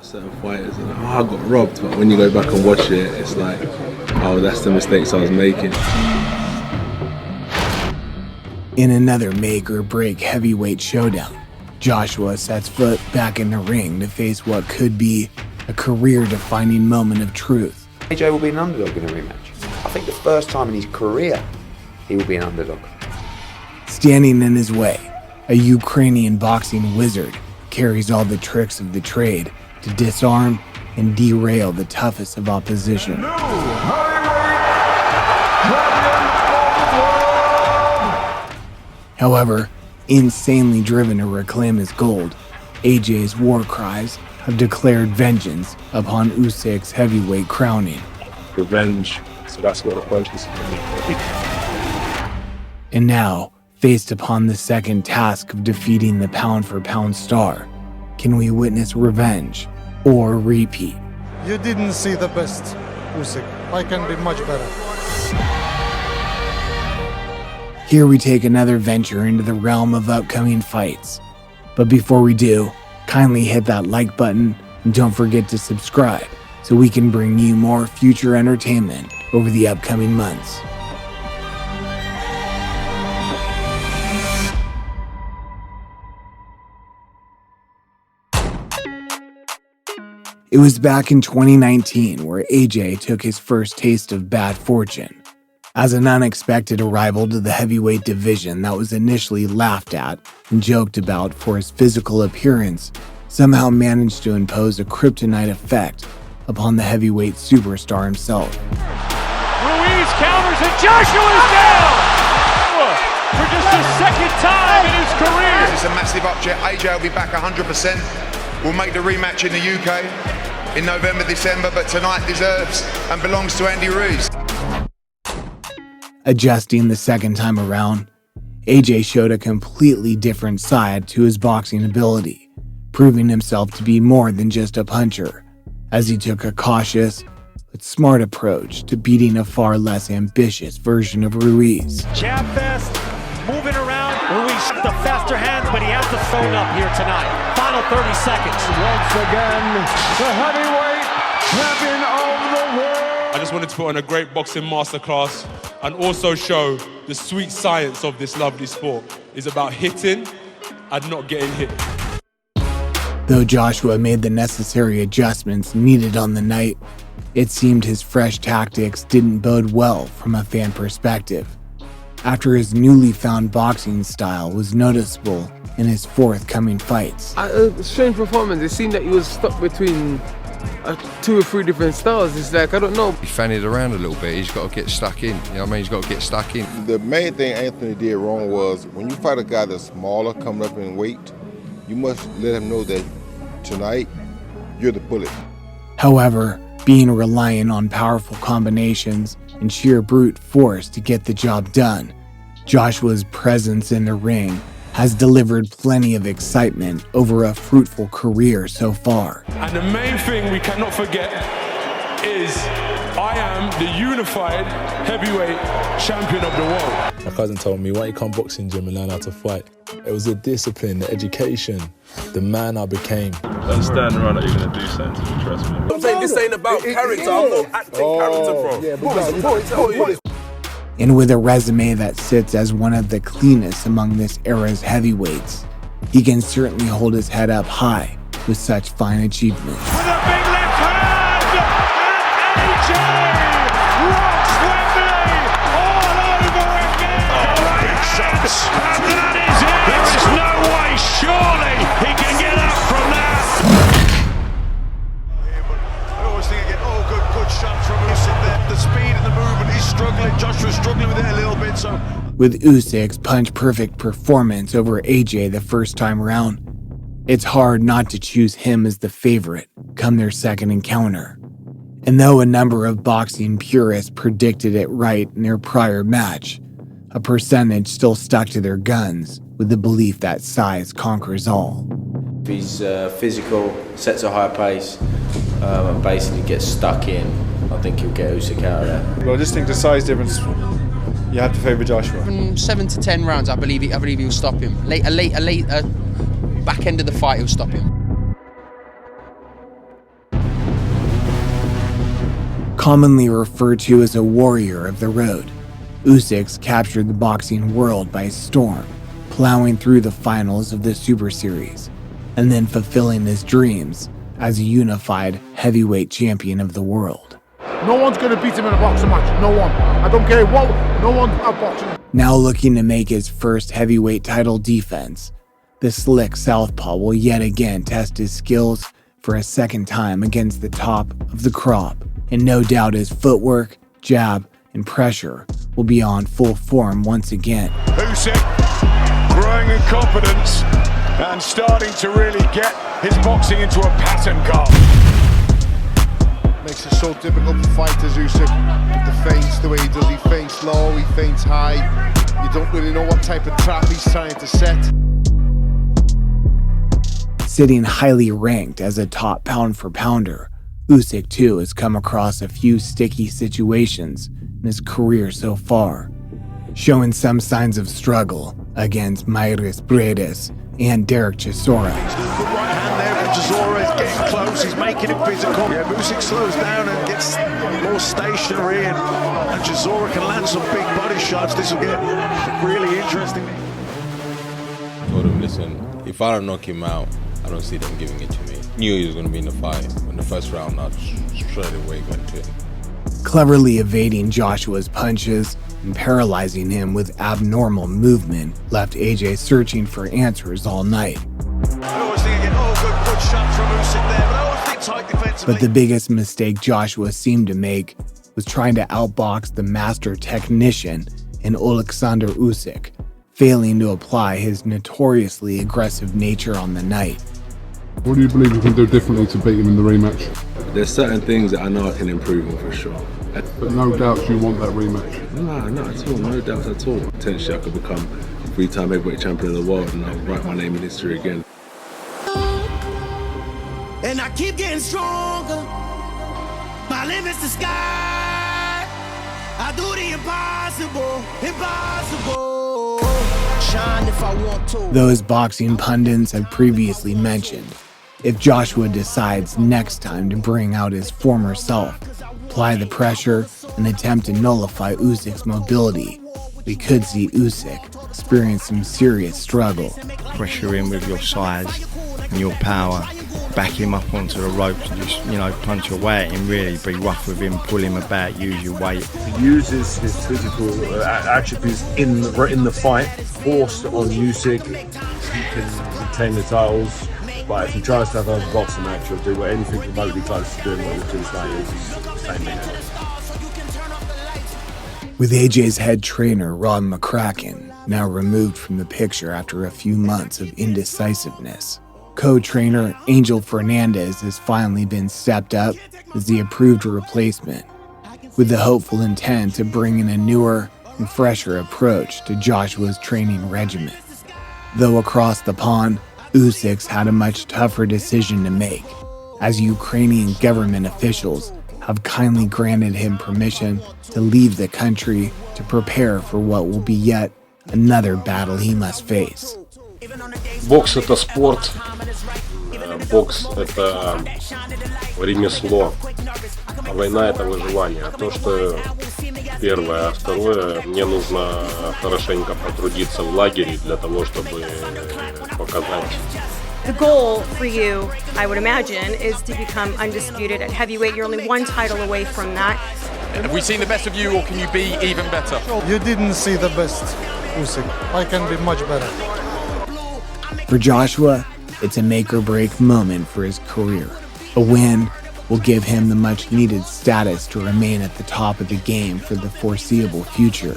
Certain fighters are like, oh, I got robbed, but when you go back and watch it, it's like, oh, that's the mistakes I was making. In another make-or-break heavyweight showdown, Joshua sets foot back in the ring to face what could be a career-defining moment of truth. AJ will be an underdog in a rematch. I think the first time in his career, he will be an underdog. Standing in his way, a Ukrainian boxing wizard carries all the tricks of the trade to disarm and derail the toughest of opposition. However, insanely driven to reclaim his gold, AJ's war cries have declared vengeance upon Usyk's heavyweight crowning. Revenge, so that's what the punch is. And now, faced upon the second task of defeating the pound-for-pound star, can we witness revenge or repeat? You didn't see the best, Usyk. I can be much better. Here we take another venture into the realm of upcoming fights. But before we do, kindly hit that like button and don't forget to subscribe so we can bring you more future entertainment over the upcoming months. It was back in 2019 where AJ took his first taste of bad fortune. As an unexpected arrival to the heavyweight division that was initially laughed at and joked about for his physical appearance, somehow managed to impose a kryptonite effect upon the heavyweight superstar himself. Ruiz counters and Joshua is down! For just the second time in his career! This is a massive upset. AJ will be back 100%. We'll make the rematch in the UK in November, December, but tonight deserves and belongs to Andy Ruiz. Adjusting the second time around, AJ showed a completely different side to his boxing ability, proving himself to be more than just a puncher, as he took a cautious but smart approach to beating a far less ambitious version of Ruiz. Jab fest, moving around. Ruiz the faster hands, but he has to phone up here tonight. Final 30 seconds. Once again, the heavyweight champion of the world. I just wanted to put on a great boxing masterclass and also show the sweet science of this lovely sport is about hitting and not getting hit. Though Joshua made the necessary adjustments needed on the night, it seemed his fresh tactics didn't bode well from a fan perspective, after his newly found boxing style was noticeable in his forthcoming fights. Strange performance. It seemed that he was stuck between 2 or 3 different styles. It's like, I don't know. He fannied around a little bit. He's got to get stuck in. You know what I mean? He's got to get stuck in. The main thing Anthony did wrong was when you fight a guy that's smaller coming up in weight, you must let him know that tonight you're the bullet. However, being reliant on powerful combinations and sheer brute force to get the job done, Joshua's presence in the ring has delivered plenty of excitement over a fruitful career so far. And the main thing we cannot forget is I am the unified heavyweight champion of the world. My cousin told me, why don't you come boxing gym and learn how to fight? It was the discipline, the education, the man I became. Don't stand around like you're going to do something to me, trust me. I'm saying this ain't about character. I'm not acting character, bro. And with a resume that sits as one of the cleanest among this era's heavyweights, he can certainly hold his head up high with such fine achievements. With a big left hand! And AJ rocks Wembley all over again! Great shots! And that is it! There is no way, surely, he can get up from that! I always think again, good shot from Usyk there. The speed and the movement, he's struggling. Joshua's struggling with it a little bit, so... With Usyk's punch-perfect performance over AJ the first time around, it's hard not to choose him as the favorite come their second encounter. And though a number of boxing purists predicted it right in their prior match, a percentage still stuck to their guns with the belief that size conquers all. If he's physical, sets a high pace, and basically gets stuck in, I think he'll get Usyk out of there. Well, I just think the size difference, you have to favour Joshua. From 7 to 10 rounds, I believe he'll stop him. Late back end of the fight, he'll stop him. Commonly referred to as a warrior of the road, Usyk captured the boxing world by storm, plowing through the finals of the Super Series, and then fulfilling his dreams as a unified heavyweight champion of the world. No one's going to beat him in a boxing match. No one. I don't care what. No one at boxing. Now looking to make his first heavyweight title defense, the slick southpaw will yet again test his skills for a second time against the top of the crop, and no doubt his footwork, jab, and pressure will be on full form once again. Usyk growing in confidence and starting to really get his boxing into a pattern, Carl. Makes it so difficult for fighters, Usyk. With the feints, the way he does, he feints low, he feints high. You don't really know what type of trap he's trying to set. Sitting highly ranked as a top pound-for-pounder, Usyk too has come across a few sticky situations in his career so far, showing some signs of struggle against Mairis Bredes and Derek Chisora. Good right hand there from Chisora, is getting close, he's making it physical. Yeah, Usyk slows down and gets more stationary, and Chisora can land some big body shots. This will get really interesting. I told him, listen, if I don't knock him out, I don't see them giving it to me. Knew he was going to be in the fight. In the first round, I straight away went to him. Cleverly evading Joshua's punches and paralyzing him with abnormal movement left AJ searching for answers all night. But the biggest mistake Joshua seemed to make was trying to outbox the master technician in Oleksander Usyk, failing to apply his notoriously aggressive nature on the night. What do you believe you can do differently to beat him in the rematch? There's certain things that I know I can improve on for sure. But no doubts you want that rematch? No, not at all. No doubts at all. Potentially I could become a 3-time heavyweight champion of the world and I'll write my name in history again. And I keep getting stronger. My limit's the sky. I do the impossible, impossible. Shine if I want to. Those boxing pundits have previously mentioned, if Joshua decides next time to bring out his former self, apply the pressure, and attempt to nullify Usyk's mobility, we could see Usyk experience some serious struggle. Pressure in with your size and your power, back him up onto the ropes and just, punch away at him, really be rough with him, pull him about, use your weight. He uses his physical attributes in the fight, forced on Usyk. He can retain the titles, but if he tries to have a boxing match or do anything remotely close to doing what he was doing tonight, he's staying there. With AJ's head trainer, Rod McCracken, now removed from the picture after a few months of indecisiveness, co-trainer Angel Fernandez has finally been stepped up as the approved replacement, with the hopeful intent to bring in a newer and fresher approach to Joshua's training regimen. Though across the pond, Usyk's had a much tougher decision to make, as Ukrainian government officials have kindly granted him permission to leave the country to prepare for what will be yet another battle he must face. Бокс — это спорт, бокс — это ремесло, а война — это выживание. То, что первое, а второе, мне нужно хорошенько потрудиться в лагере для того, чтобы показать. The goal for you, I would imagine, is to become undisputed at heavyweight. You're only one title away from that. Have we seen the best of you, or can you be even better? You didn't see the best, Usyk. I can be much better. For Joshua, it's a make-or-break moment for his career. A win will give him the much-needed status to remain at the top of the game for the foreseeable future.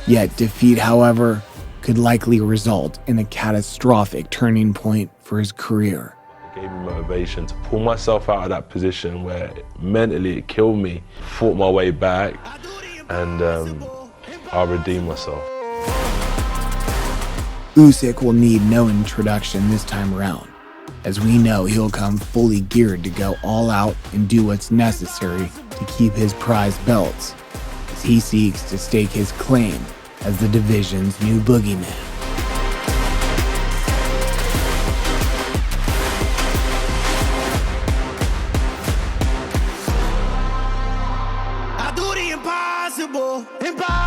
Yet defeat, however, could likely result in a catastrophic turning point for his career. It gave me motivation to pull myself out of that position where mentally it killed me, fought my way back, and I'll redeem myself. Usyk will need no introduction this time around, as we know he'll come fully geared to go all out and do what's necessary to keep his prized belts, as he seeks to stake his claim as the division's new boogeyman. impossible, impossible.